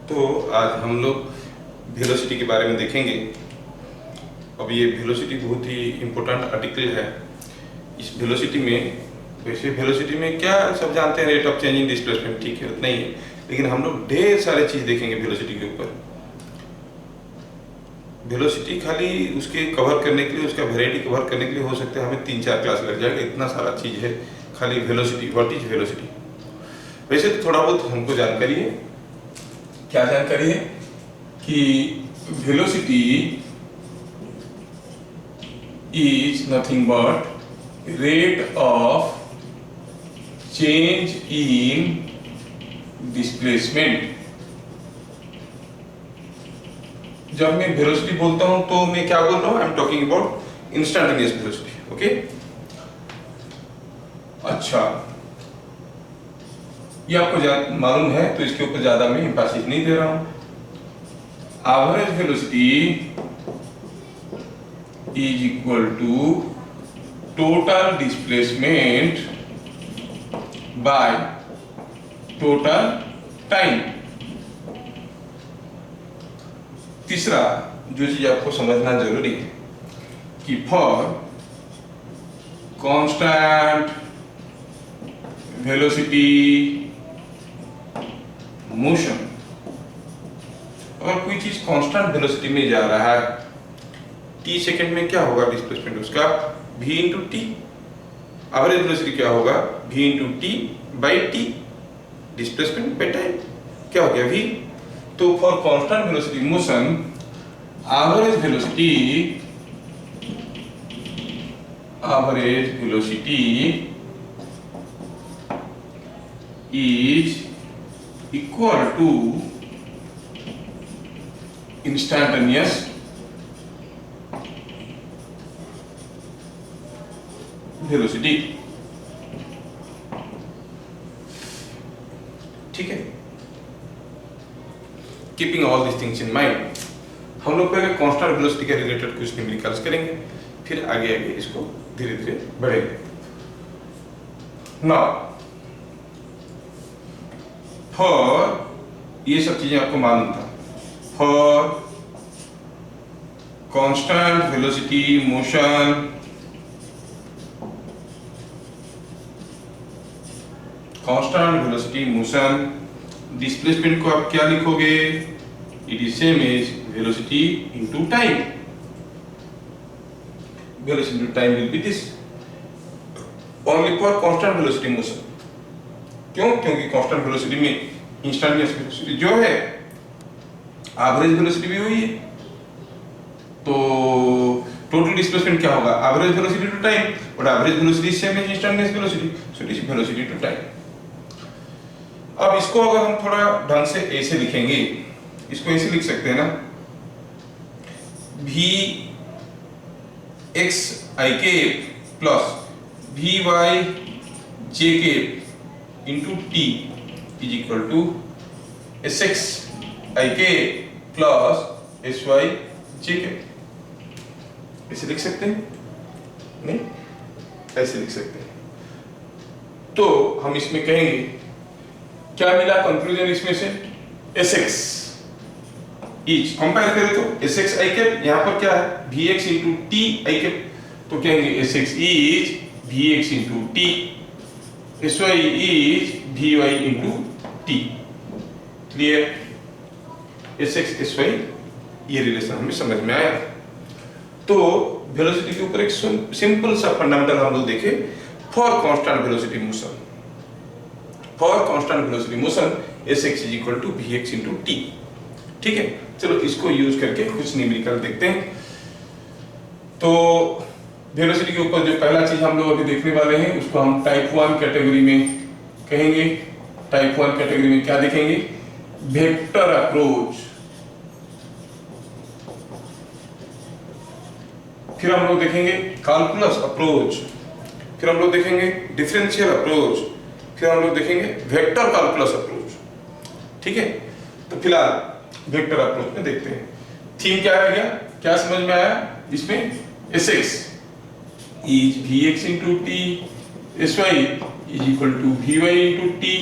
तो आज हम लोग वेलोसिटी के बारे में देखेंगे। अब ये वेलोसिटी बहुत ही इम्पोर्टेंट आर्टिकल है। इस वेलोसिटी में, वैसे वेलोसिटी में क्या सब जानते हैं, rate of change in displacement, ठीक है, उतना ही है। लेकिन हम लोग ढेर सारे चीज़ देखेंगे वेलोसिटी के ऊपर। वेलोसिटी खाली उसके कवर करने के लिए, उसका वेराइटी कवर करने के लिए हो सकता है हमें 3-4 क्लास लग जाएगा, इतना सारा चीज़ है खाली वेलोसिटी। What is velocity? वैसे तो थोड़ा बहुत हमको जानकारी है। क्या जानकारी है कि velocity is nothing but rate of change in displacement. जब मैं वेलोसिटी बोलता हूं तो मैं क्या बोल रहा हूं? I am talking about instantaneous velocity. Okay, अच्छा, ये आपको मालूम है तो इसके ऊपर ज्यादा मैं एम्फेसिस नहीं दे रहा हूं। Average velocity is equal to total displacement by total time. तीसरा जो चीज आपको समझना जरूरी है कि फॉर कांस्टेंट वेलोसिटी मोशन, अगर कोई चीज कांस्टेंट वेलोसिटी में जा रहा है, टी सेकंड में क्या होगा डिस्प्लेसमेंट उसका? v into T. Average velocity क्या होगा? v into T by T, displacement by time. क्या हो गया? v। तो for constant velocity motion, average velocity is equal to instantaneous velocity। ठीक है, keeping all this things in mind, हम लोग पहले कांस्टेंट वेलोसिटी के रिलेटेड कुछ न्यूमेरिकल्स करेंगे, फिर आगे आगे इसको धीरे धीरे बढ़ेंगे। नाउ फॉर, ये सब चीजें आपको मालूम था, for constant velocity motion displacement को आप क्या लिखोगे? It is same as velocity into time. Velocity into time will be this only for constant velocity motion. क्यों? क्योंकि कांस्टेंट वेलोसिटी में इंस्टेंटेनियस वेलोसिटी जो है, एवरेज वेलोसिटी भी हुई है, तो टोटल डिस्प्लेसमेंट क्या होगा? एवरेज वेलोसिटी टू टाइम, और average velocity same as instantaneous velocity, so it is velocity to time. अब इसको अगर हम थोड़ा ढंग से ऐसे लिखेंगे, इसको ऐसे लिख सकते हैं ना, v x i k plus v y j k into t is equal to s x i k plus S Y जे के। ऐसे लिख सकते हैं? नहीं, ऐसे लिख सकते हैं। तो हम इसमें कहेंगे, क्या मिला कंक्लूजन इसमें से? एस एक्स इज, कंपेयर करें तो एस एक्स आई कैप, यहां पर क्या है? V x into t i cap, तो कहेंगे s x is v x into t, s y is v y into t. Clear? S x s y, ये relation हमें समझ में आया। तो वेलोसिटी के ऊपर एक सिंपल सा फंडामेंटल हम लोग देखे, for constant velocity motion, for constant velocity motion s x is equal to v x into t. ठीक है, चलो इसको यूज करके कुछ न्यूमेरिकल देखते हैं। तो वेलोसिटी के ऊपर जो पहला चीज हम लोग अभी देखने वाले हैं, उसको हम टाइप 1 कैटेगरी में कहेंगे। टाइप 1 कैटेगरी में क्या देखेंगे? Vector approach. फिर हम लोग देखेंगे कैलकुलस अप्रोच, फिर हम लोग देखेंगे डिफरेंशियल अप्रोच, फिर हम लोग देखेंगे वेक्टर कैलकुलस अप्रोच। ठीक है, तो फिलहाल वेक्टर अप्रोच में देखते हैं। थीम क्या है भैया? क्या समझ में आया इसमें? S x is v x into t, s y is equal to v y into t.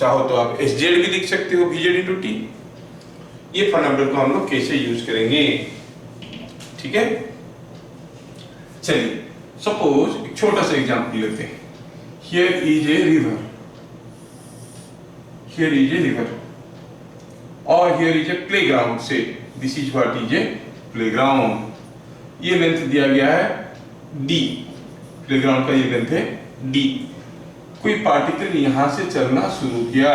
चाहो तो आप एस जेड भी लिख सकते हो, वी जेड इंटू टी। ये फंडामेंटल को हम लोग कैसे यूज करेंगे, ठीक है। चलिए सपोज एक छोटा सा एग्जांपल लेते हैं। Here is a river, here is a river और हियर इज ए प्लेग्राउंड। से this is what is a playground. ये लेंथ दिया गया है डी, प्लेग्राउंड का ये लेंथ है डी। कोई पार्टिकल यहां से चलना शुरू किया,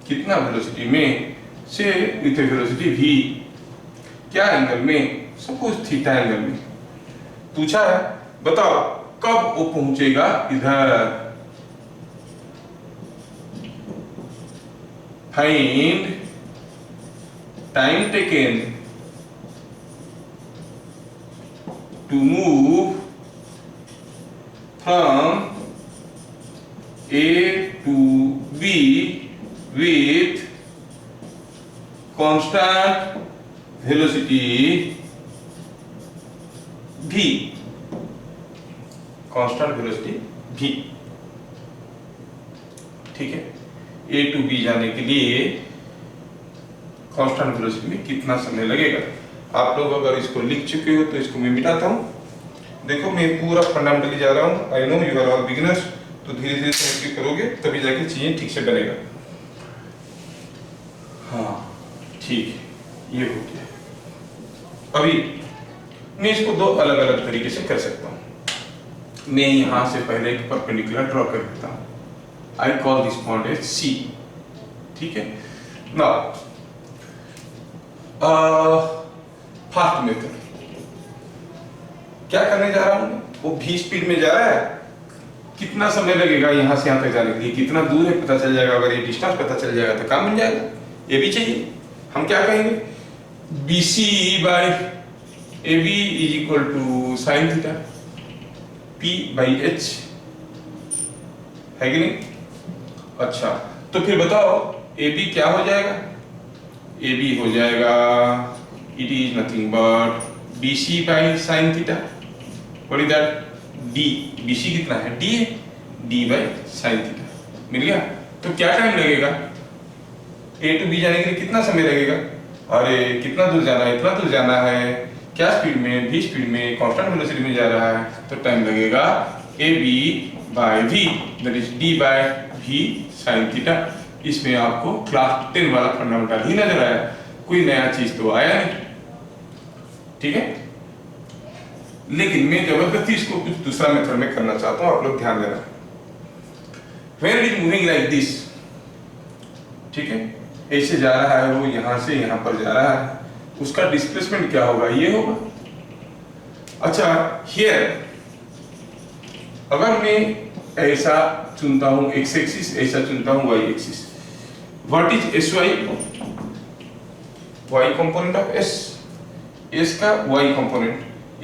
कितना वेलोसिटी में, से विथ वेलोसिटी v, क्या एंगल में, सपोज थीटा एंगल में। पूछा है बताओ कब वो पहुंचेगा इधर। Find time taken to move from A to B with constant velocity v, constant velocity v, ठीक है। A to B जाने के लिए constant velocity में कितना समय लगेगा। आप लोग अगर इसको लिख चुके हो तो इसको मैं मिटाता हूं। देखो मैं पूरा फंडामेंटली जा रहा हूं, I know you are all beginners, तो धीरे धीरे समझ के करोगे तभी जाके चीजें ठीक से बनेगा। हाँ ठीक है, ये हो गया। अभी मैं इसको दो अलग अलग तरीके से कर सकता हूं। मैं यहां से पहले एक परपेंडिकुलर ड्रॉ कर देता हूं। I call this point as C, ठीक है। नाउ फास्ट मेथड क्या करने जा रहा हूं, वो v स्पीड में जा रहा है, कितना समय लगेगा यहां से यहां तक जाने के लिए, कितना दूर है पता चल जाएगा। अगर ये डिस्टेंस पता चल जाएगा तो काम बन जाएगा। ये भी चाहिए, हम क्या कहेंगे BC by AB is equal to sine theta P by H, है कि नहीं। अच्छा तो फिर बताओ AB क्या हो जाएगा, AB हो जाएगा it is nothing but BC by sine theta, what is that, D, BC कितना है D है, D बाई साइन थीटा मिल गया। तो क्या टाइम लगेगा A टू B जाने के लिए, कितना समय लगेगा। अरे कितना दूर जाना है, इतना दूर जाना है, क्या स्पीड में, v स्पीड में, कांस्टेंट वेलोसिटी में जा रहा है, तो टाइम लगेगा AB by V that is D by V sine theta. इसमें आपको क्लास 10 वाला फंडामेंटल ही नजर आया, कोई नया चीज तो आया नहीं, ठीक है। लेकिन मैं जबरदस्ती इसको कुछ दूसरा मेथड में करना चाहता हूं, आप लोग ध्यान देना। When it is moving like this, ठीक है, ऐसे जा रहा है वो, यहां से यहां पर जा रहा है, उसका डिस्प्लेसमेंट क्या होगा, ये होगा। अच्छा हियर अगर मैं ऐसा चुनता हूं x एक्सिस, ऐसा चुनता हूं y axis, what is sy, y component of s, s का y कंपोनेंट,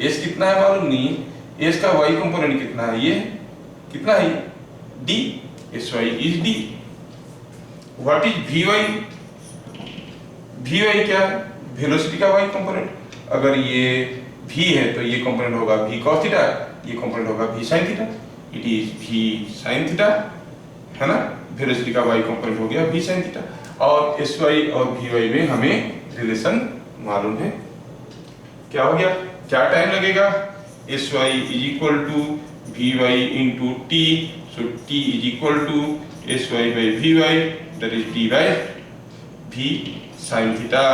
s कितना है मालूम नहीं, s का y कंपोनेंट कितना है, ये कितना है d, sy is d। What is vy, vy क्या है, वेलोसिटी का y कंपोनेंट। अगर ये v है तो ये कंपोनेंट होगा v cos थीटा, ये कंपोनेंट होगा v sin theta, it is v sin theta, है ना। वेलोसिटी का y कंपोनेंट हो गया v sin थीटा, और sy और vy में हमें रिलेशन मालूम है। क्या हो गया, क्या टाइम लगेगा, sy is equal to vy into t, so t is equal to sy by vy that is d by v sin theta.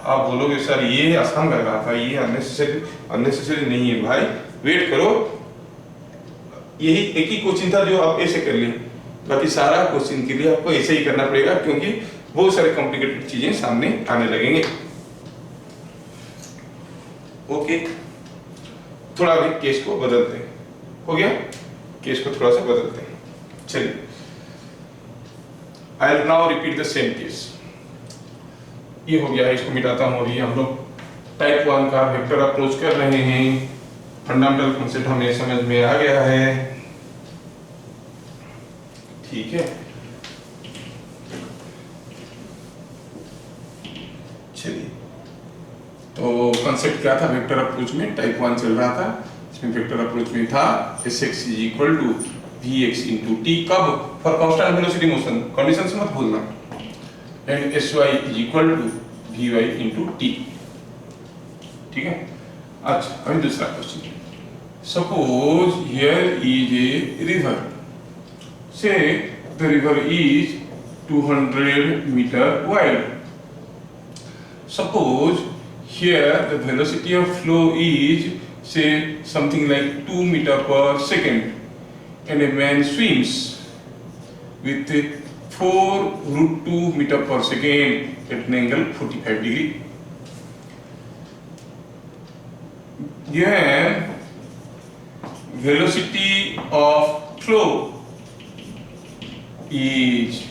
आप बोलोगे सर ये आसान लग रहा था, ये अननेसेसरी नहीं है भाई, वेट करो। यही एक ही क्वेश्चन था जो आप ऐसे कर लिए, बाकी सारा क्वेश्चन के लिए आपको ऐसे ही करना पड़ेगा, क्योंकि बहुत सारे कॉम्प्लिकेटेड चीजें सामने आने लगेंगे। ओके, थोड़ा भी केस को बदलते हैं, हो गया, केस को थोड़ा सा बदलते हैं। चलिए I will now repeat the same case. ये हो गया है, इसको मिटाता हूं। अभी हम लोग टाइप 1 का वेक्टर अप्रोच कर रहे हैं, फंडामेंटल कॉन्सेप्ट हमें समझ में आ गया है, ठीक है। चलिए तो कॉन्सेप्ट क्या था वेक्टर अप्रोच में, टाइप 1 चल रहा था, इसमें वेक्टर अप्रोच में था Sx is equal to vx into t, कब? For constant velocity motion, conditions मत भूलना, and sy is equal to vy into t। ठीक है। अच्छा, अभी दूसरा question, suppose here is a river, say the river is 200 meter wide, suppose here the velocity of flow is say something like 2 meter per second and a man swims with 4√2 meter per second at an angle 45 degree. Then velocity of flow is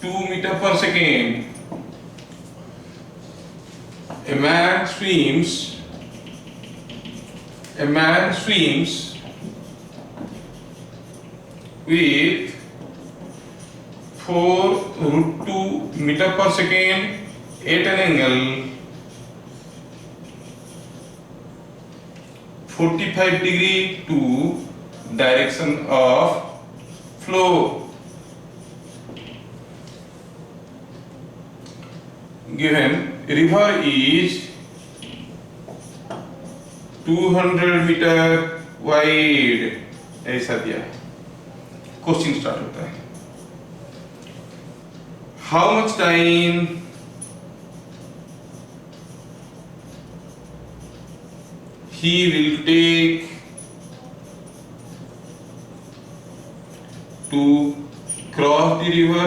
2 meter per second. A man swims with 4√2 meter per second at an angle 45 degree to direction of flow. Given river is 200 meter wide, ऐसा दिया है। Question start होता है, how much time he will take to cross the river,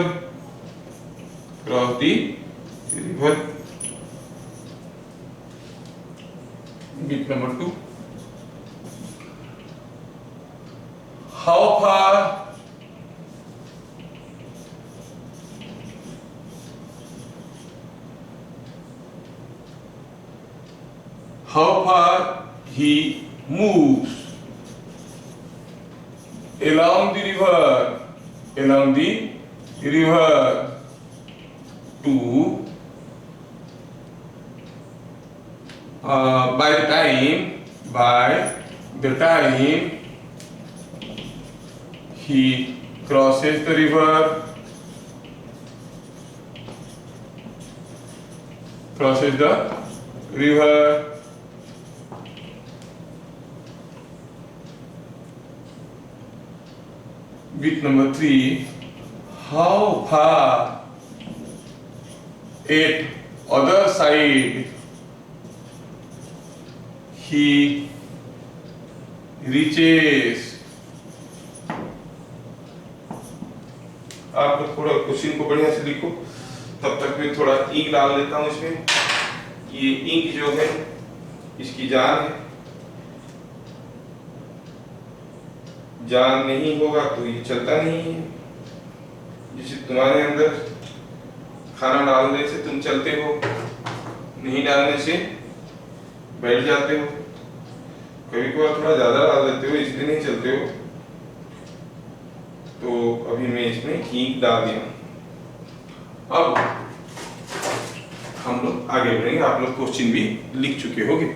bit number 2, how far he moves along the river to by the time he crosses the river, bit number 3, how far at other side he reaches. आप लोग थोड़ा question को बढ़िया से लिखो, तब तक मैं थोड़ा इंक डाल देता हूँ इसमें। ये इंक जो है इसकी जान है, जान नहीं होगा तो ये चलता नहीं है। जैसे तुम्हारे अंदर खाना डालने से तुम चलते हो, नहीं डालने से बैठ जाते हो, कभी कभार थोड़ा ज्यादा डाल देते हो इसलिए नहीं चलते हो। तो अभी मैं इसमें ईंट डाल दिया। अब हम लोग आगे बढ़ेंगे, आप लोग क्वेश्चन भी लिख चुके होंगे।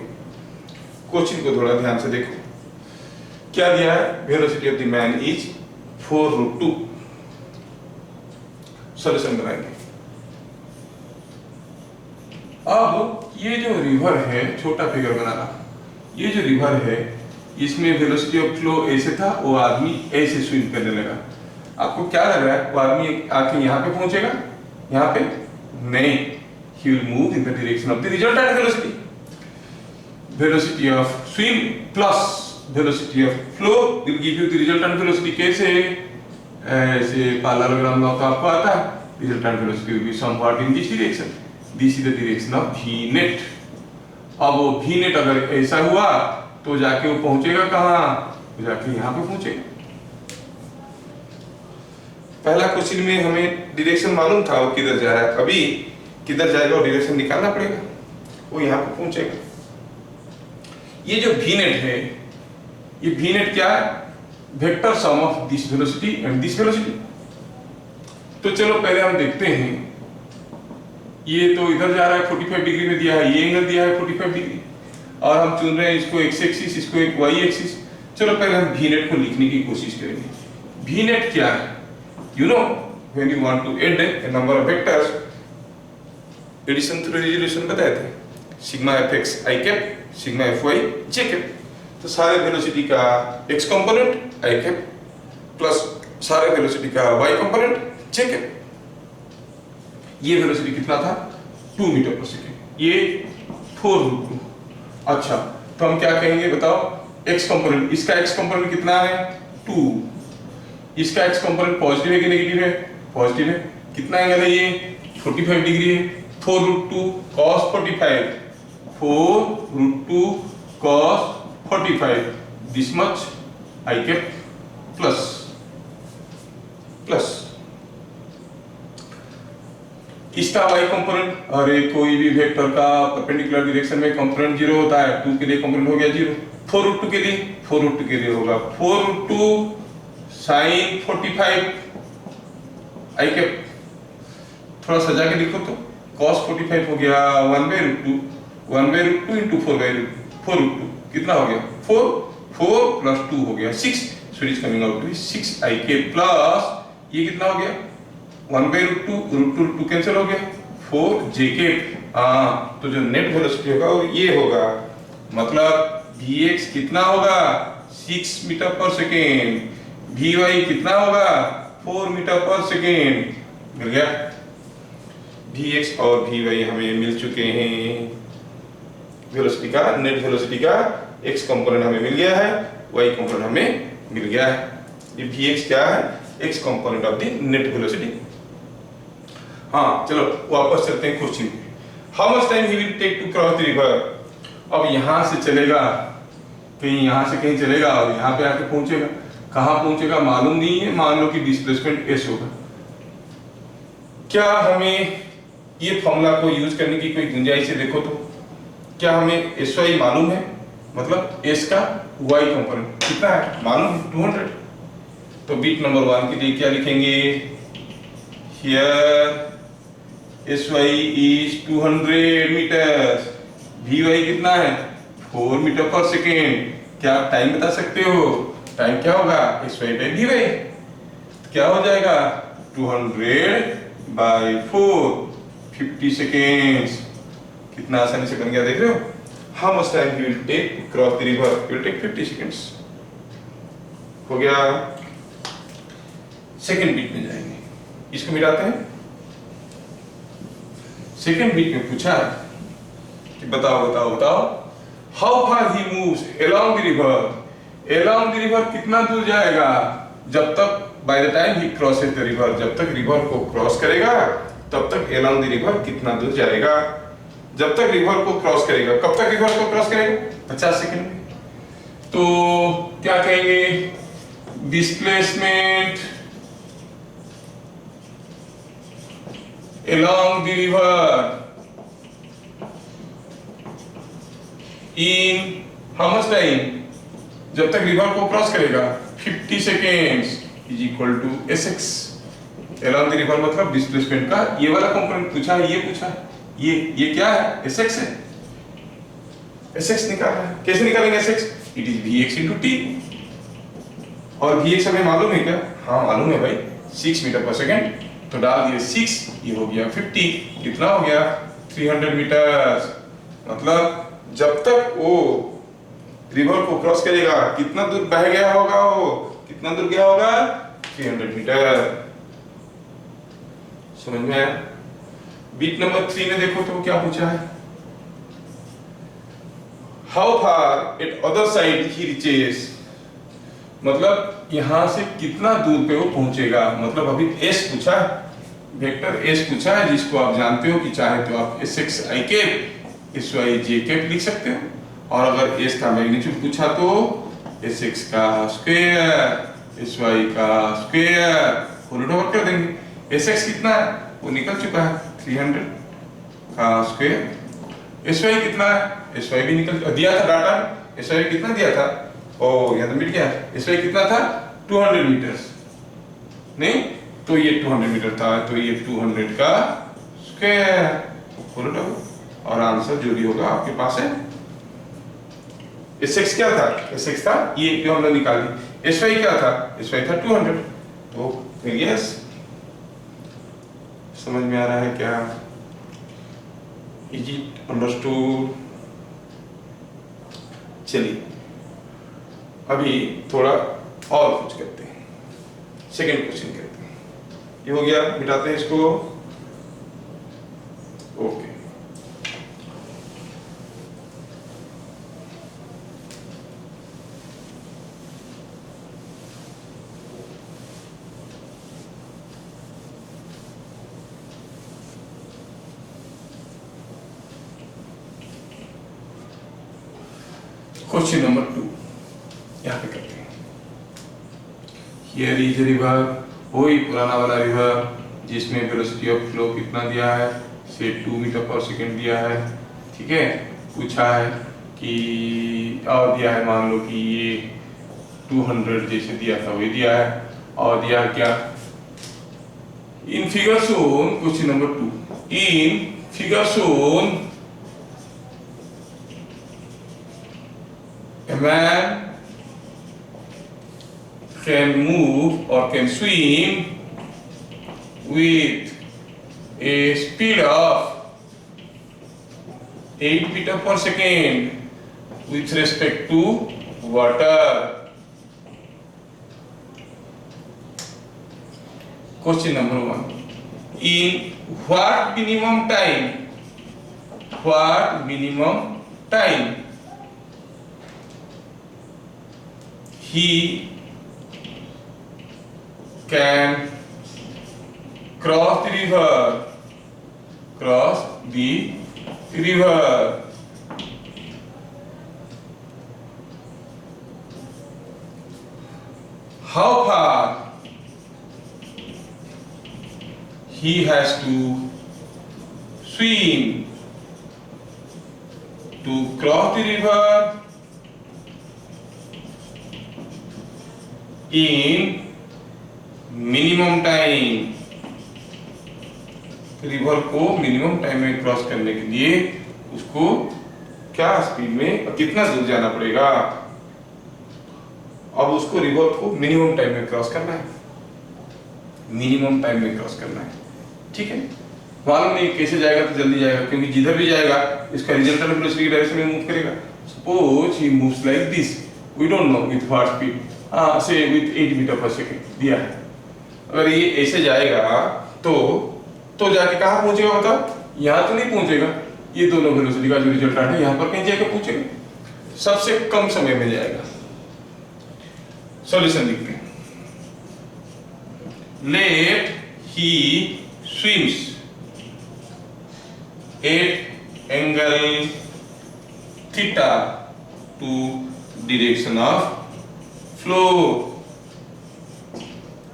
क्वेश्चन को थोड़ा ध्यान से देखो, क्या दिया है? Velocity of the man is 4√2। Solution बनाएंगे। अब ये जो रिवर है, छोटा फिगर बनाना, ये जो रिवर है इसमें वेलोसिटी ऑफ फ्लो ऐसे था, वो आदमी ऐसे स्विम करने लगा। आपको क्या लग रहा है, वो आदमी आके यहाँ पे पहुंचेगा? यहाँ पे नहीं, he will move in the direction of the resultant velocity. Velocity of swim plus velocity of flow will give you the resultant velocity. कैसे? ऐसे parallelogram लॉ तो आपको आता है, resultant velocity will be somewhat in this direction. This is the direction of v net. अब वो v net अगर ऐसा हुआ तो जाके वो पहुंचेगा कहाँ? जाके यहाँ पे पहुंचेगा। पहला क्वेश्चन में हमें डायरेक्शन मालूम था वो किधर जा रहा है, अभी किधर जाएगा और डायरेक्शन निकालना पड़ेगा, वो यहाँ पे पहुंचेगा। ये जो v net है, ये v net क्या है? Vector sum of this velocity and this velocity. तो चलो पहले हम देखते हैं, ये तो इधर जा रहा है 45 डिग्री में दिया है, ये एंगल दिया है 45 डिग्री। और हम चुन रहे हैं इसको x एक्सिस, इसको एक y एक्सिस। चलो पहले हम v नेट को लिखने की कोशिश करेंगे। v नेट क्या है? You know when you want to add a number of vectors, addition through resolution बताए थे, sigma fx i cap, sigma fy j cap. तो सारे वेलोसिटी का x component i cap plus सारे वेलोसिटी का y component j cap. ये velocity कितना था? 2 मीटर पर सेकेंड, ये 4√2। अच्छा, तो हम क्या कहेंगे बताओ? x कंपोनेंट, इसका x कंपोनेंट कितना है? 2। इसका x कंपोनेंट पॉजिटिव है कि नेगेटिव है? पॉजिटिव है। कितना एंगल है ये? 45 डिग्री है। 4√2 cos 45, 4√2 cos 45, this much I cap plus इसका y कंपोनेंट, अरे कोई भी वेक्टर का परपेंडिकुलर डायरेक्शन में कंपोनेंट 0 होता है। 2 के लिए कंपोनेंट हो गया 0, 4√2 के लिए, 4√2 के लिए होगा 4√2 sin 45 I कैप। थोड़ा सजा के लिखो तो cos 45 हो गया 1/√2, 1/√2 into 4/√2 कितना हो गया? 4 plus 2 हो गया 6, so it is coming out to be 6 I cap plus ये कितना हो गया? 1/√2 कैंसिल हो गया 4 j कैप। तो जो नेट वेलोसिटी होगा वो ये होगा, मतलब vx कितना होगा? 6 मीटर पर सेकेंड, vy कितना होगा? 4 मीटर पर सेकेंड। मिल गया? vx और vy हमें मिल चुके हैं। वेलोसिटी का, नेट वेलोसिटी का x कंपोनेंट हमें मिल गया है, y कंपोनेंट हमें मिल गया है। ये vx क्या है? x component of the net velocity. हाँ चलो वापस चलते हैं क्वेश्चन पे। How much time he will take to cross the river? अब यहाँ से चलेगा, कहीं यहाँ से कहीं चलेगा और यहाँ पे आके पहुंचेगा। कहाँ पहुंचेगा मालूम नहीं है। मान लो कि डिस्प्लेसमेंट s होगा। क्या हमें ये फॉर्मूला को यूज करने की कोई गुंजाइश है? देखो तो क्या हमें sy मालूम है? मतलब s का y कंपोनेंट कितना है मालूम है? 200। तो बीट नंबर 1 के लिए क्या लिखेंगे? Here sy is 200 meters, vy कितना है? 4 मीटर पर सेकेंड। क्या आप टाइम बता सकते हो? टाइम क्या होगा? sy by vy। क्या हो जाएगा? 200/4, 50 सेकेंड्स। कितना आसानी से बन गया, देख रहे हो? How much time he will take to cross the river? He will take 50 seconds। हो गया। सेकेंड बीट में जाएंगे, इसको मिलाते हैं। सेकेंड बीट में पूछा कि बताओ how far he moves along the river. Along the river कितना दूर जाएगा? जब तक, by the time he crosses the river, जब तक रिवर को क्रॉस करेगा तब तक अलोंग द रिवर कितना दूर जाएगा? जब तक रिवर को क्रॉस करेगा। कब तक रिवर को क्रॉस करेगा? 50 सेकेंड में। तो क्या कहेंगे? Displacement along the river in how much time? जब तक रिवर को क्रॉस करेगा 50 seconds is equal to sx। along the river मतलब डिस्प्लेसमेंट का ये वाला कंपोनेंट पूछा है, ये पूछा है, ये क्या है? sx है। sx निकालना है। कैसे निकालेंगे sx? It is vx into t। और vx हमें मालूम है क्या? हाँ मालूम है भाई, 6 मीटर पर सेकेंड। तो डाल दिए 6, ये हो गया 50। कितना हो गया? 300 मीटर। मतलब जब तक वो रिवर को क्रॉस करेगा कितना दूर बह गया होगा? वो कितना दूर गया होगा? 300 मीटर। समझ में आया? बीट नंबर 3 में देखो तो क्या पूछा है? How far eight other side he reaches. मतलब यहां से कितना दूर पे वो पहुंचेगा। मतलब अभी s पूछा है, वेक्टर s पूछा है, जिसको आप जानते हो कि चाहे तो आप sx i cap, sy j cap लिख सकते हो। और अगर s का मैग्नीट्यूड पूछा तो sx का स्क्वायर, sy का स्क्वायर उलट ओवर कर देंगे। sx कितना है? वो निकल चुका है 300 का स्क्वायर। sy कितना है? sy भी निकल दिया था डाटा में। sy कितना दिया था? ओ यहाँ तो मिल गया। इसलिए कितना था? 200 मीटर। नहीं तो ये 200 मीटर था, तो ये 200 का स्क्वायर। और आंसर जो भी होगा आपके पास है Sx क्या था? Sx था ये जो हमने निकाल दी। Sy क्या था? Sy था 200। तो यस, समझ में आ रहा है क्या? Is it understood? चलिए अभी थोड़ा और कुछ करते हैं, सेकेंड क्वेश्चन करते हैं। ये हो गया, मिटाते हैं इसको। ओके, क्वेश्चन नंबर 2 यहाँ पे करते हैं। हियर इज रिवर, वही पुराना वाला रिवर जिसमें वेलोसिटी ऑफ फ्लो कितना दिया है, से 2 मीटर पर सेकेंड दिया है। ठीक है, पूछा है कि और दिया है, मान लो कि ये 200 जैसे दिया था वही दिया है, और दिया है क्या? In figure shown, question number 2, in figure shown a man can move or can swim with a speed of 8 meter per second with respect to water. Question number 1. In what minimum time? What minimum time he can cross the river? Cross the river. How far he has to swim to cross the river in minimum time? River को minimum time में cross करने के लिए उसको क्या speed में और कितना दूर जाना पड़ेगा? अब उसको रिवर को मिनिमम टाइम में क्रॉस करना है, मिनिमम टाइम में क्रॉस करना है। ठीक है, मालूम नहीं कैसे जाएगा, तो जल्दी जाएगा, क्योंकि जिधर भी जाएगा इसका रिजल्टेंट वेलोसिटी की डायरेक्शन में मूव करेगा। Suppose he moves like this, we don't know with what speed, say with 8 metre per second दिया है। अगर ये ऐसे जाएगा तो जाके कहाँ पहुंचेगा बताओ? यहाँ तो नहीं पहुंचेगा, ये दोनों वेलोसिटी का जो रिजल्टेंट है यहाँ पर कहीं जाके पहुंचेगा, सबसे कम समय में जाएगा। सॉल्यूशन लिखते हैं। Let he swims at angle theta to direction of flow.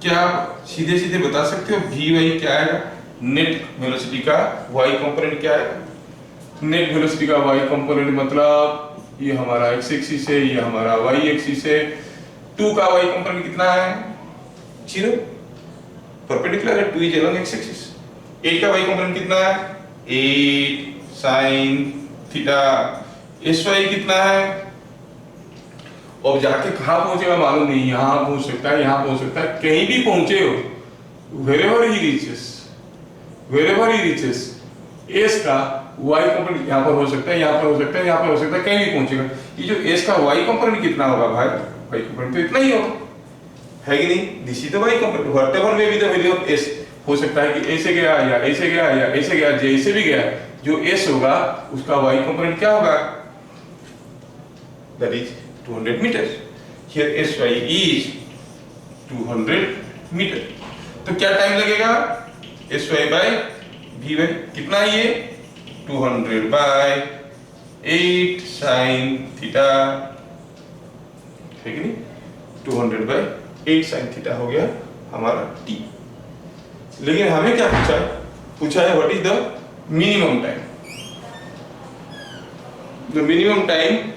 क्या सीधे सीधे बता सकते हो वी वाई क्या आएगा? नेट वेलोसिटी का वाई कंपोनेंट क्या है? नेट वेलोसिटी का वाई कंपोनेंट मतलब ये हमारा एक्स एक्सिस है, ये हमारा वाई एक्सिस है। 2 का वाई कंपोनेंट कितना है? 0, परपेंडिकुलर है, 2 इज अलोंग एक्स एक्सिस। 8 का वाई कंपोनेंट कितना है? 8 sin थीटा। sy कितना है? और जाके कहाँ पहुंचेगा मालूम नहीं, यहाँ पहुंच सकता है, यहाँ पहुंच सकता है, कहीं भी पहुंचे हो, wherever he reaches, s का y कंपोनेंट यहाँ पर हो सकता है, यहाँ पर हो सकता है, यहाँ पर हो सकता है, कहीं भी पहुंचेगा। ये जो s का y कंपोनेंट कितना होगा भाई? y कंपोनेंट तो इतना ही होगा, है कि नहीं? This is the y component, whatever may be the value of s। हो सकता है कि ऐसे गया या ऐसे गया या ऐसे गया, जैसे भी गया, जो s होगा उसका y कंपोनेंट क्या होगा? That is 200 metre. Here sy is 200 metre. तो क्या टाइम लगेगा? sy बाय vy कितना है ये? 200 बाय 8 sin थीटा, है कि नहीं? 200 बाय 8 sin थीटा हो गया हमारा t। लेकिन हमें क्या पूछा है? पूछा है what is the minimum time. The minimum time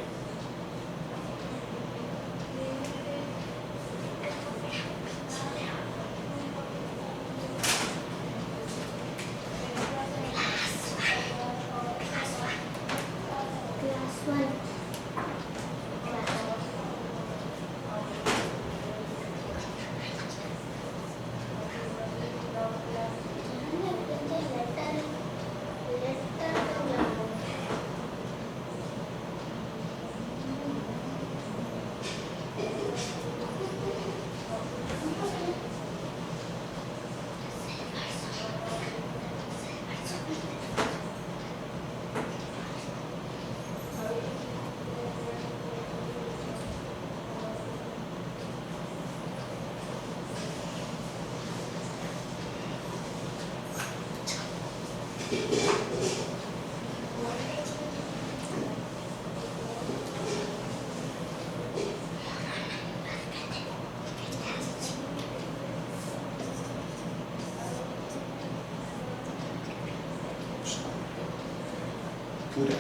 पूरा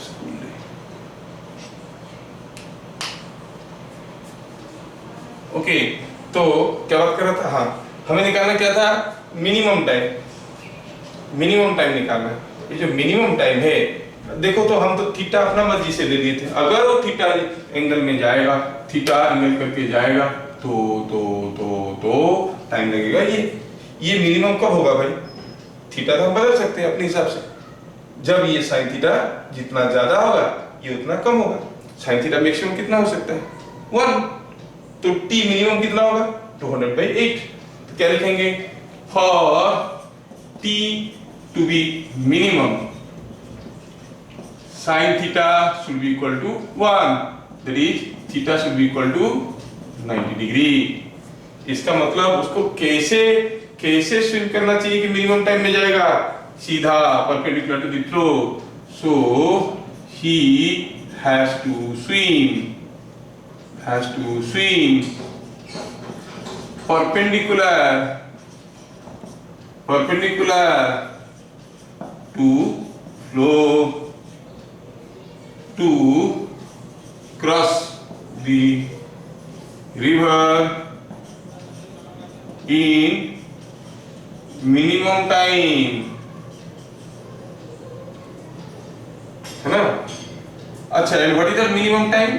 स्कूल है। ओके, तो क्या बात कर रहा था? हाँ, हमें निकालना क्या था? Minimum time. मिनिमम टाइम निकालना है। ये जो मिनिमम टाइम है, देखो तो हम तो थीटा अपना मर्जी से ले लिए थे। अगर वो थीटा एंगल में जाएगा, थीटा एंगल करके जाएगा तो टाइम लगेगा। ये मिनिमम कब होगा भाई? थीटा तो हम बदल सकते हैं अपने हिसाब से। जब ये साइन थीटा जितना ज्यादा होगा ये उतना कम होगा। साइन थीटा मैक्सिमम कितना हो सकता है? 1। तो टी मिनिमम कितना होगा? 200/8। तो क्या लिखेंगे? For T to be minimum sine theta should be equal to 1, that is theta should be equal to 90 degree. इसका मतलब उसको कैसे स्विम करना चाहिए कि मिनिमम टाइम में जाएगा? सीधा perpendicular to the throw. So he has to swim perpendicular to flow to cross the river in minimum time, है ना? अच्छा, and what is the minimum time?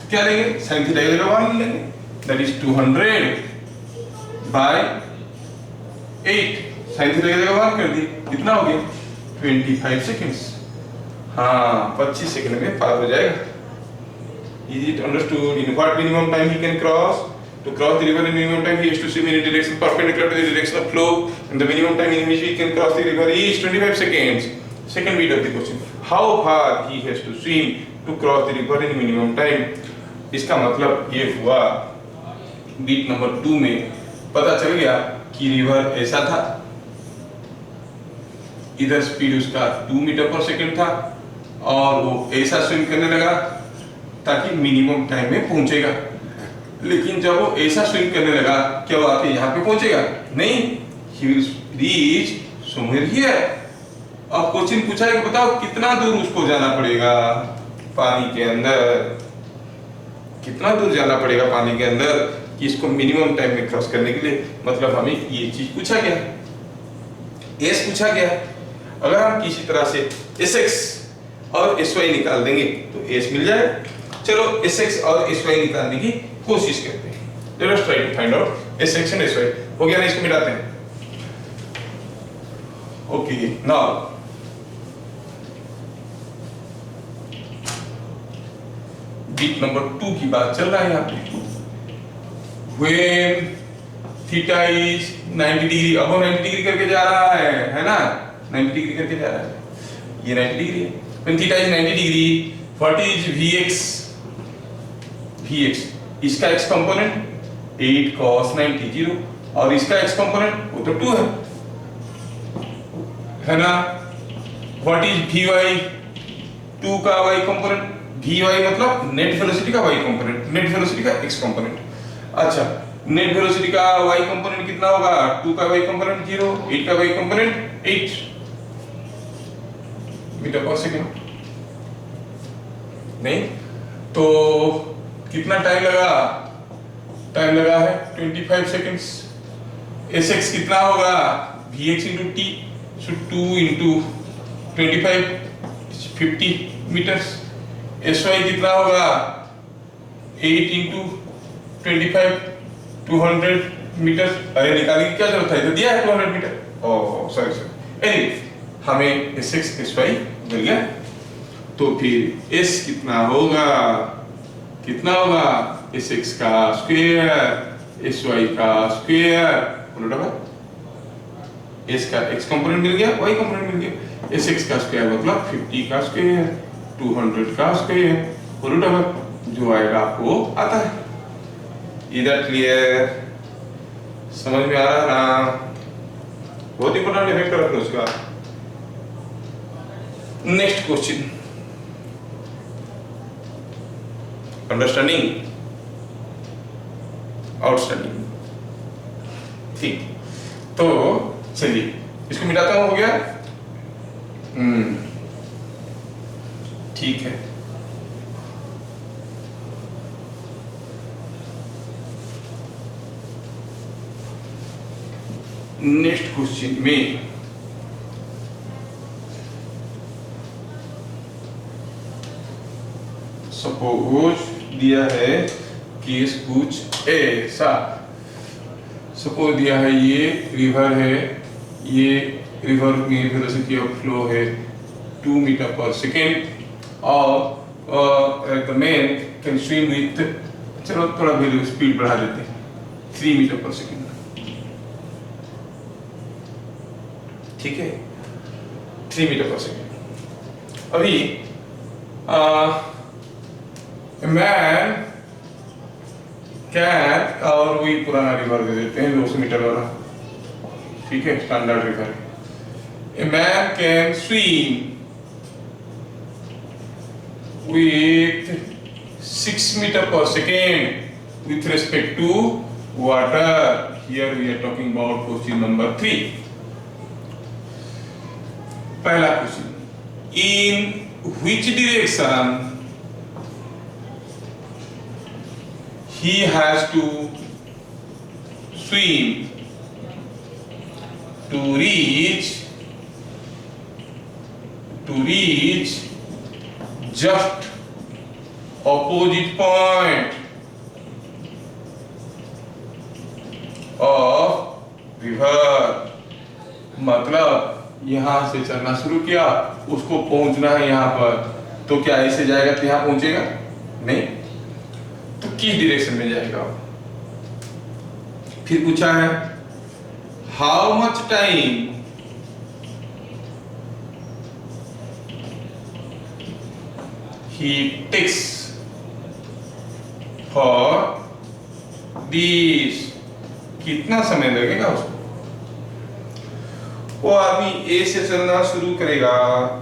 क्या लेंगे? साइन थीटा की जगह 1 लेंगे, दैट इज 200/8। साइन थीटा की जगह 1 कर दी, कितना हो गया? 25 सेकंड्स। हाँ, 25 सेकंड में पार हो जाएगा। Is it understood? In what minimum time he can cross? To cross the river in minimum time, he has to swim in a direction perpendicular to the direction of flow, and the minimum time in which he can cross the river is 25 seconds. Second bit of the question: how far he has to swim to cross the river in minimum time? इसका मतलब ये हुआ, beat number 2 में पता चल गया कि river ऐसा था, इधर स्पीड उसका 2 मीटर पर सेकंड था और वो ऐसा स्विम करने लगा ताकि मिनिमम टाइम में पहुंचेगा। लेकिन जब वो ऐसा स्विम करने लगा, क्या वो आके यहाँ पे पहुंचेगा? नहीं, he will reach somewhere here। अब क्वेश्चन पूछा है कि बताओ कितना दूर उसको जाना पड़ेगा पानी के अंदर, कितना दूर जाना पड़ेगा पानी के अंदर कि इसको मिनिमम टाइम में क्रॉस करने के लिए। मतलब हमें ये चीज पूछा गया, एस पूछा गया। अगर हम किसी तरह से sx और sy निकाल देंगे तो s मिल जाए। चलो sx और sy निकालने की कोशिश करते हैं। Let us try to find out sx and sy। हो गया ना? इसको मिटाते हैं। ओके, नाउ बीट नंबर 2 की बात चल रहा है यहाँ पे। When theta is 90 डिग्री, अब 90 डिग्री करके जा रहा है ना? 90 डिग्री करके जा रहा है, ये 90 डिग्री है। When theta is 90 degree, what is Vx? Vx इसका x कंपोनेंट 8 cos 90 0 और इसका x कंपोनेंट वो तो 2 है ना? What is Vy? 2 का y कंपोनेंट, Vy मतलब नेट वेलोसिटी का y कंपोनेंट, नेट वेलोसिटी का x कंपोनेंट। अच्छा, नेट वेलोसिटी का y कंपोनेंट कितना होगा? 2 का y कंपोनेंट 0, 8 का y कंपोनेंट 8 मीटर पर सेकंड। नहीं तो कितना टाइम लगा? टाइम लगा है 25 सेकंड्स। sx कितना होगा? vx into t, so 2 into 25 50 metres. sy कितना होगा? 8 into 25 200 मीटर। अरे निकालने की क्या जरूरत है, तो दिया है 200 मीटर। Oh sorry. एनीवे हमें sx sy मिल गया। तो फिर s कितना होगा? sx का स्क्वायर sy का स्क्वायर उलटा s का x कंपोनेंट मिल गया, y कंपोनेंट मिल गया। sx का स्क्वायर मतलब 50 का स्क्वायर 200 का स्क्वायर उलटा जो आएगा आपको आता है। इधर क्लियर? समझ में आ रहा है ना? बहुत इंपॉर्टेंट इफेक्ट रखो उसका। Next question, understanding, outstanding. ठीक, तो चलिए इसको मिटाता हूं, हो गया। ठीक है, नेक्स्ट क्वेश्चन में सपोज दिया है केस कुछ ऐसा, सपोज दिया है ये रिवर है, ये रिवर में वेलोसिटी ऑफ फ्लो है 2 मीटर पर सेकेंड और the man can swim with, चलो थोड़ा वैल्यू स्पीड बढ़ा देते हैं, 3 मीटर पर सेकेंड। ठीक है, 3 मीटर पर सेकेंड। अभी मैन कैन, और वही पुराना रिवर दे देते हैं 200 मीटर वाला, ठीक है, स्टैंडर्ड रिवर है। A man can swim with 6 meter per second with respect to water. Here we are talking about question number 3. पहला question, in which direction he has to swim to reach just opposite point of river। मतलब यहां से चलना शुरू किया, उसको पहुंचना है यहां पर, तो क्या ऐसे जाएगा तो यहां पहुंचेगा नहीं, तो किस डायरेक्शन में जाएगा। फिर पूछा है how much time he takes for this, कितना समय लगेगा उसको। वो आदमी ए से चलना शुरू करेगा,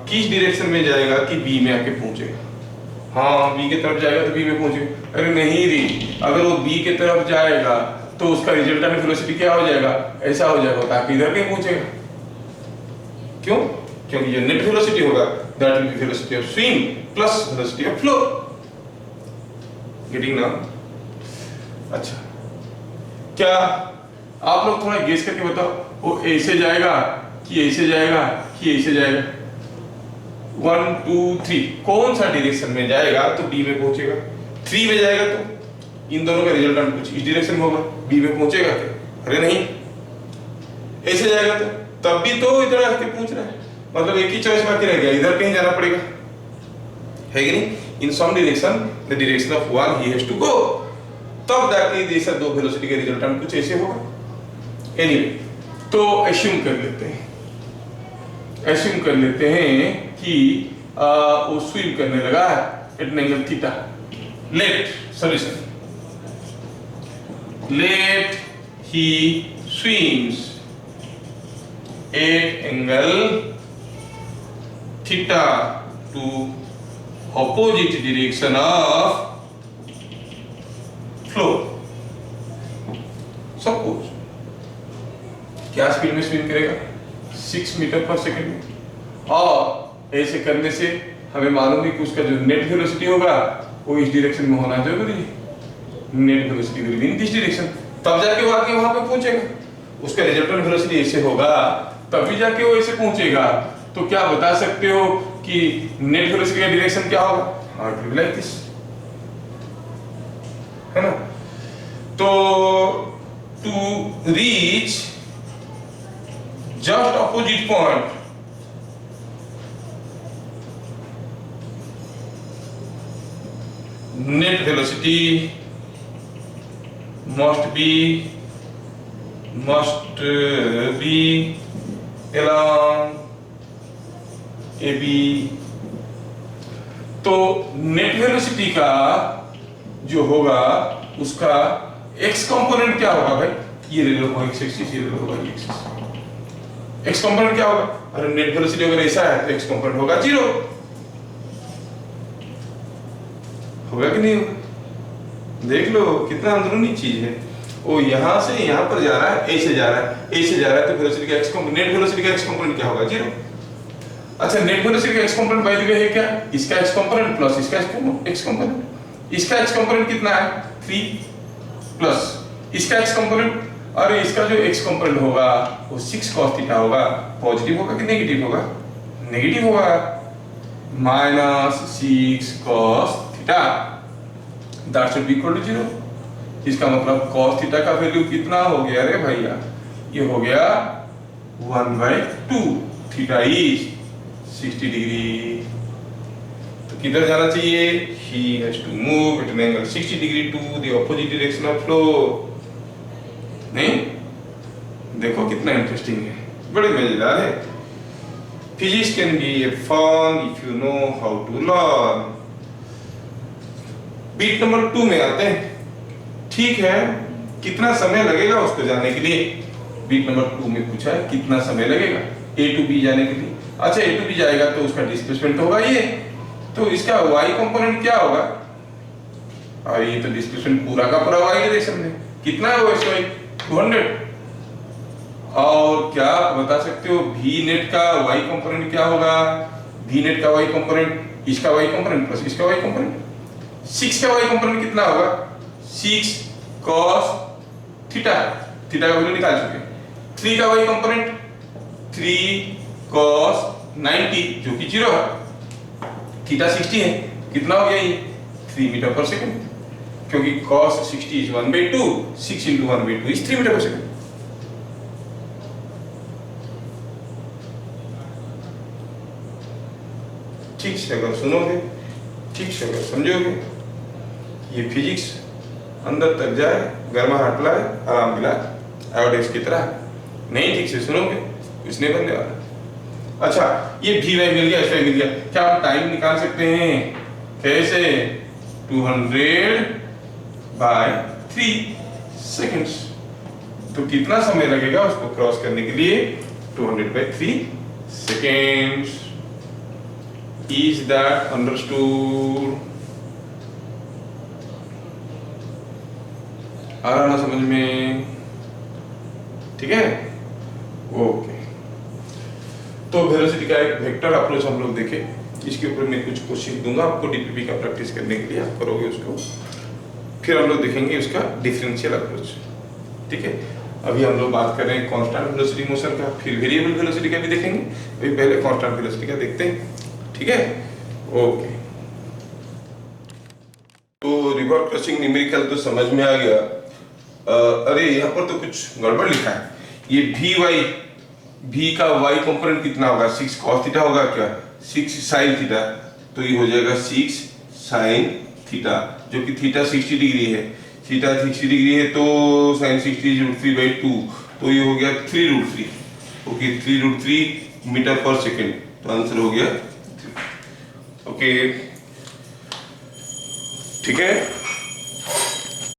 किस डायरेक्शन में जाएगा कि बी में आके पहुंचेगा। हाँ, बी की तरफ जाएगा तो बी में पहुंचेगा। अरे नहीं री, अगर वो बी की तरफ जाएगा तो उसका रिजल्टेंट वेलोसिटी क्या हो जाएगा, ऐसा हो जाएगा ताकि इधर कहीं पहुंचेगा। क्यों? क्योंकि जो नेट वेलोसिटी होगा that will be velocity of swim plus velocity of flow. Getting now? अच्छा, क्या आप लोग थोड़ा गेस करके बताओ, वो ऐसे जाएगा कि ऐसे जाएगा कि ऐसे जाएगा। 1 2 3 कौन सा डायरेक्शन में जाएगा तो बी में पहुंचेगा। 3 में जाएगा तो इन दोनों का रिजल्टेंट कुछ इस डायरेक्शन में होगा, बी में पहुंचेगा क्या? अरे नहीं, ऐसे जाएगा तो तब भी तो इधर आके पहुंच रहा है, मतलब एक ही चॉइस बाकी रह गया, इधर कहीं जाना पड़ेगा, है कि नहीं। In some direction the direction of one he has to go, तब जाके जैसा दो वेलोसिटी का रिजल्टेंट कुछ ऐसे होगा। एनीवे, तो एज्यूम कर लेते हैं कि वो स्विम करने लगा at an angle theta. Let solution, let he swims at angle theta to opposite direction of flow। Suppose क्या स्पीड में स्विम करेगा, 6 मीटर पर सेकेंड में, और ऐसे करने से हमें मालूम है कि उसका जो नेट वेलोसिटी होगा वो इस डायरेक्शन में होना जरूरी है। Net velocity will be in this direction, तब जाके वो आके वहां पे पहुंचेगा। उसका रिजल्टेंट वेलोसिटी ऐसे होगा तभी जाके वो ऐसे पहुंचेगा। तो क्या बता सकते हो कि नेट वेलोसिटी का डायरेक्शन क्या होगा? It will be like this, है ना। तो to reach just opposite point, net velocity must be along AB। तो नेट वेलोसिटी का जो होगा उसका x कंपोनेंट क्या होगा भाई, ये ले लो x एक्सिस, ये ले लो y एक्सिस। एक्स कंपोनेंट क्या होगा? अरे नेट वेलोसिटी अगर ऐसा है तो एक्स कंपोनेंट होगा 0, होगा कि नहीं होगा? देख लो कितना अंदरूनी चीज है। वो यहां से यहां पर जा रहा है, ए से जा रहा है, ए से जा रहा है, तो वेलोसिटी का एक्स कंपोनेंट, नेट वेलोसिटी का एक्स कंपोनेंट क्या होगा? 0। अच्छा, नेट वेलोसिटी का x component by the way है क्या? इसका एक्स कंपोनेंट प्लस इसका एक्स कंपोनेंट। इसका एक्स कंपोनेंट कितना है? 3 प्लस इसका एक्स कंपोनेंट, और इसका जो एक्स कंपोनेंट होगा वो 6 cos थीटा होगा। पॉजिटिव होगा कि नेगेटिव होगा? नेगेटिव होगा, -6 cos theta, that should be equal to 0। इसका मतलब cos थीटा का वैल्यू कितना हो गया रे भैया? ये हो गया 1/2। Theta is 60 degree. तो किधर जाना चाहिए? he has to move at an angle 60 degree to the opposite direction of flow। नहीं? देखो कितना इंटरेस्टिंग है, बड़े मजेदार है। Physics can be a fun if you know how to learn. Beat number 2 में आते हैं। ठीक है, कितना समय लगेगा उसको जाने के लिए? बीट नंबर 2 में पूछा है कितना समय लगेगा ए टू बी जाने के लिए। अच्छा, ए टू बी जाएगा तो उसका डिस्प्लेसमेंट होगा ये, तो इसका वाई कंपोनेंट क्या होगा? और ये तो डिस्प्लेसमेंट पूरा का पूरा वाई डायरेक्शन में। कितना है वो? 200। और क्या आप बता सकते हो वी नेट का वाई कंपोनेंट क्या होगा? वी नेट का वाई कंपोनेंट, इसका वाई कंपोनेंट प्लस इसका वाई कंपोनेंट। 6 का वाई कंपोनेंट कितना होगा? 6 cos थीटा, थीटा का वैल्यू निकाल चुके। 3 का वाई कंपोनेंट 3 cos 90 जो कि 0 है। थीटा 60 है, कितना हो गया ये? 3 मीटर पर सेकंड, क्योंकि cos 60 is 1/2, 6 into 1/2 is 3 metre पर सेकंड। ठीक से अगर सुनोगे, ठीक से अगर समझोगे, ये फिजिक्स अंदर तक जाए, गर्माहट लाए, आराम दिलाए, आयोडेक्स की तरह। नहीं ठीक से सुनोगे कुछ नहीं बनने वाला। अच्छा, ये भी वाई मिल गया, ऐसा मिल गया। क्या हम टाइम निकाल सकते हैं? कैसे? 200/3 सेकंड्स। तो कितना समय लगेगा उसको क्रॉस करने के लिए? 200/3 सेकंड्स। Is that understood? आ रहा ना समझ में? ठीक है, ओके। तो वेलोसिटी का एक वेक्टर अप्रोच हम लोग देखे। इसके ऊपर मैं कुछ क्वेश्चन दूंगा आपको डीपीपी का प्रैक्टिस करने के लिए, आप करोगे उसको। फिर हम लोग देखेंगे उसका डिफरेंशियल अप्रोच। ठीक है, अभी हम लोग बात कर रहे हैं कांस्टेंट वेलोसिटी मोशन का, फिर वेरिएबल वेलोसिटी का भी देखेंगे। अभी पहले कांस्टेंट वेलोसिटी का देखते हैं। ठीक है, ओके। तो रिवर क्रॉसिंग न्यूमेरिकल तो समझ में आ गया। अरे यहाँ पर तो कुछ गड़बड़ लिखा है। ये भी का वाई कंपोनेंट कितना होगा? 6 cos थीटा होगा क्या? 6 sin थीटा, तो ये हो जाएगा 6 sin थीटा, जो कि थीटा 60 डिग्री है। थीटा 60 डिग्री है तो sin 60 √3/2, तो ये हो गया 3√3। ओके, 3√3 मीटर पर सेकेंड, तो आंसर हो गया। ओके, ठीक है।